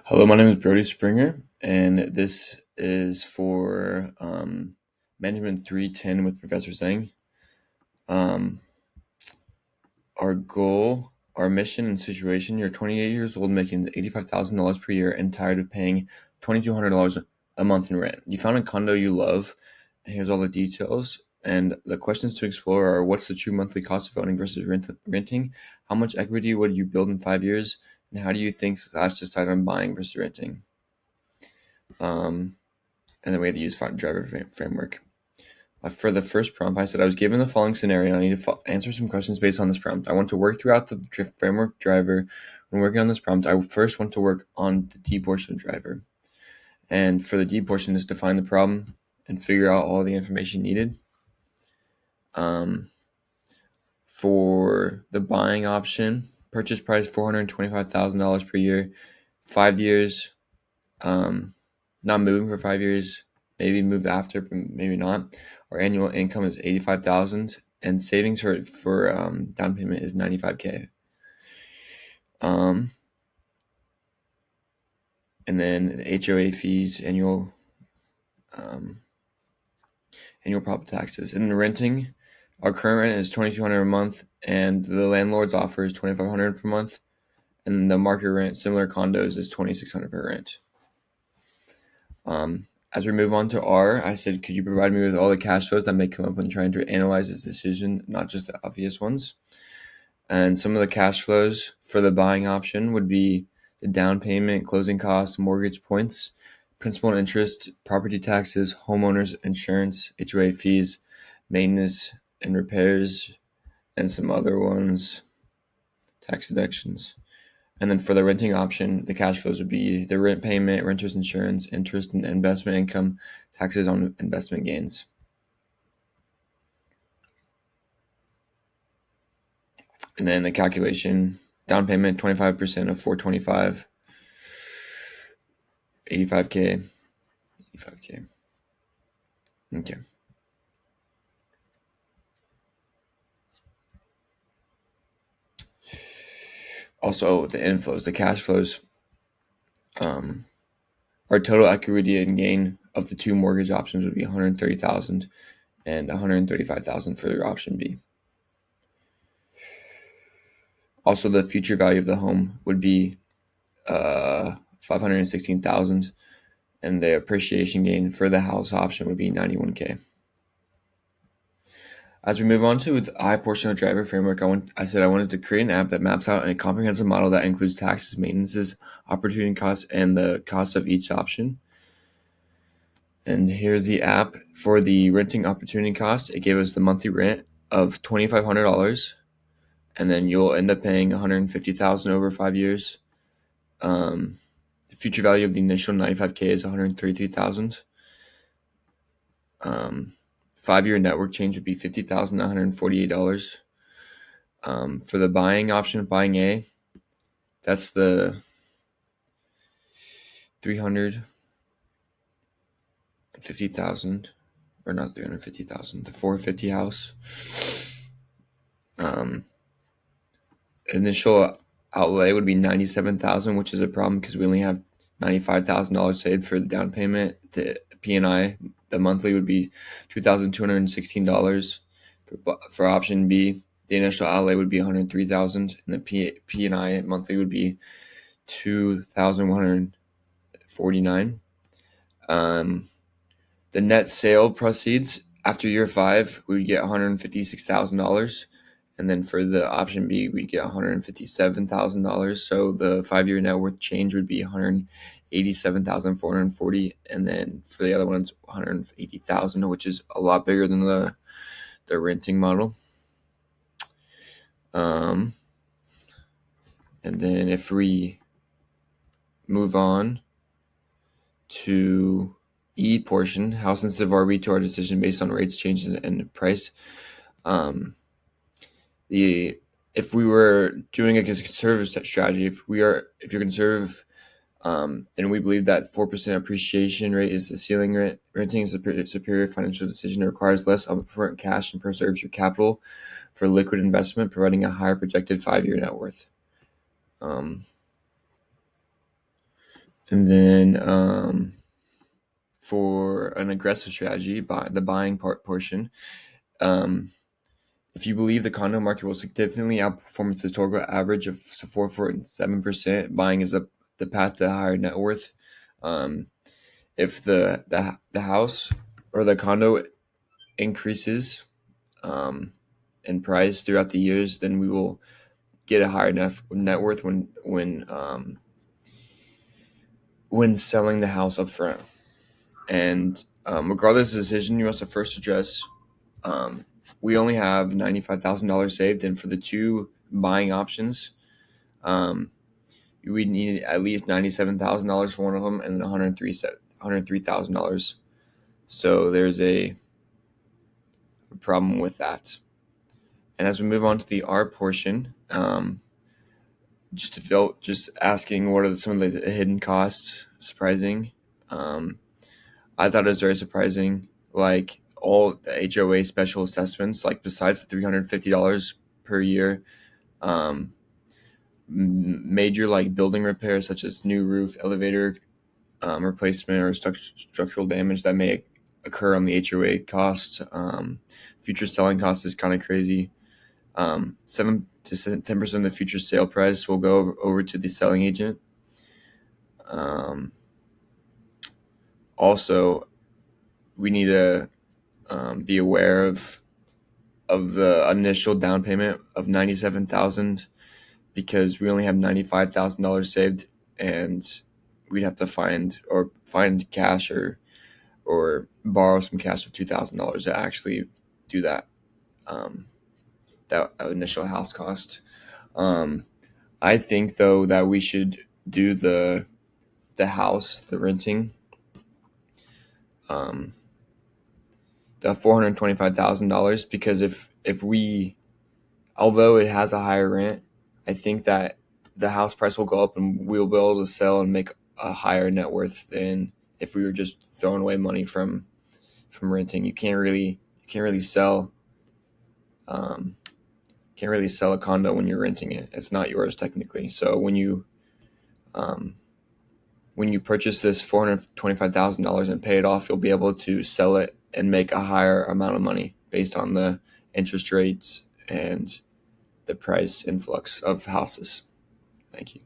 Hello, my name is Brody Springer, and this is for Management 310 with Professor Zhang. Um, our goal, our mission and situation: you're 28 years old, making $85,000 per year, and tired of paying $2,200 a month in rent. You found a condo you love, and here's all the details. And the questions to explore are: what's the true monthly cost of owning versus renting? How much equity would you build in 5 years? And how do you think slash decide on buying versus renting? Um, and then we had to use driver framework. For the first prompt, I said I was given the following scenario, and I need to answer some questions based on this prompt. I want to work throughout the framework driver. When working on this prompt, I first want to work on the D portion of driver. And for the D portion is define the problem and figure out all the information needed. For the buying option, purchase price $425,000 per year, 5 years, not moving for 5 years, maybe move after, but maybe not. Our annual income is 85,000, and savings for down payment is 95K. And then HOA fees, annual property taxes. And then renting, our current rent is $2,200 a month, and the landlord's offer is $2,500 per month. And the market rent, similar condos, is $2,600 per rent. As we move on to R, I said, could you provide me with all the cash flows that may come up when trying to analyze this decision, not just the obvious ones? And some of the cash flows for the buying option would be the down payment, closing costs, mortgage points, principal and interest, property taxes, homeowners insurance, HOA fees, maintenance and repairs, and some other ones, tax deductions. And then for the renting option, the cash flows would be the rent payment, renter's insurance, interest and investment income, taxes on investment gains. And then the calculation, down payment 25% of 425, 85K, 85K. Okay. Also, the inflows, the cash flows, our total equity and gain of the two mortgage options would be 130,000 and 135,000 for option B. Also, the future value of the home would be 516,000, and the appreciation gain for the house option would be 91K. As we move on to the I portion of driver framework, I said I wanted to create an app that maps out a comprehensive model that includes taxes, maintenances, opportunity costs, and the cost of each option. And here's the app for the renting opportunity cost. It gave us the monthly rent of $2,500, and then you'll end up paying $150,000 over 5 years. The future value of the initial 95K is $133,000. 5-year network change would be $50,948. For the buying option, buying A, that's the 350,000, or not 350,000, the 450 house. Initial outlay would be 97,000, which is a problem because we only have $95,000 saved for the down payment. The P&I, the monthly would be $2,216. For option B, the initial outlay would be 103,000, and the P&I monthly would be 2,149. The net sale proceeds after year 5, we would get $156,000. And then for the option B, we'd get $157,000. So the 5-year net worth change would be $187,440. And then for the other ones, $180,000, which is a lot bigger than the renting model. And then if we move on to E portion, how sensitive are we to our decision based on rates changes and price? If we were doing a conservative strategy, if you're conservative, then we believe that 4% appreciation rate is the ceiling rate. Renting is a superior financial decision that requires less upfront cash and preserves your capital for liquid investment, providing a higher projected 5-year net worth. And then for an aggressive strategy, the buying portion, if you believe the condo market will significantly outperform its historical average of 4.7%, buying is the path to higher net worth. If the house or the condo increases in price throughout the years, then we will get a higher net worth when selling the house up front. And regardless of the decision, you must have first address. We only have $95,000 saved, and for the two buying options, we need at least $97,000 for one of them, and then $103,000. So there's a problem with that. And as we move on to the R portion, just asking what are some of the hidden costs surprising. I thought it was very surprising, like all the HOA special assessments, like besides the $350 per year, major like building repairs such as new roof, elevator replacement, or structural damage that may occur on the HOA cost. Future selling cost is kind of crazy. 7 to 10% of the future sale price will go over to the selling agent. Also, we need to be aware of the initial down payment of $97,000 because we only have $95,000 saved, and we'd have to find cash or borrow some cash of $2,000 to actually do that that initial house cost. I think though that we should do the house, the renting, the $425,000, because if we, although it has a higher rent, I think that the house price will go up and we'll be able to sell and make a higher net worth than if we were just throwing away money from renting. You can't really sell a condo when you're renting it. It's not yours technically. So when you purchase this $425,000 and pay it off, you'll be able to sell it and make a higher amount of money based on the interest rates and the price influx of houses. Thank you.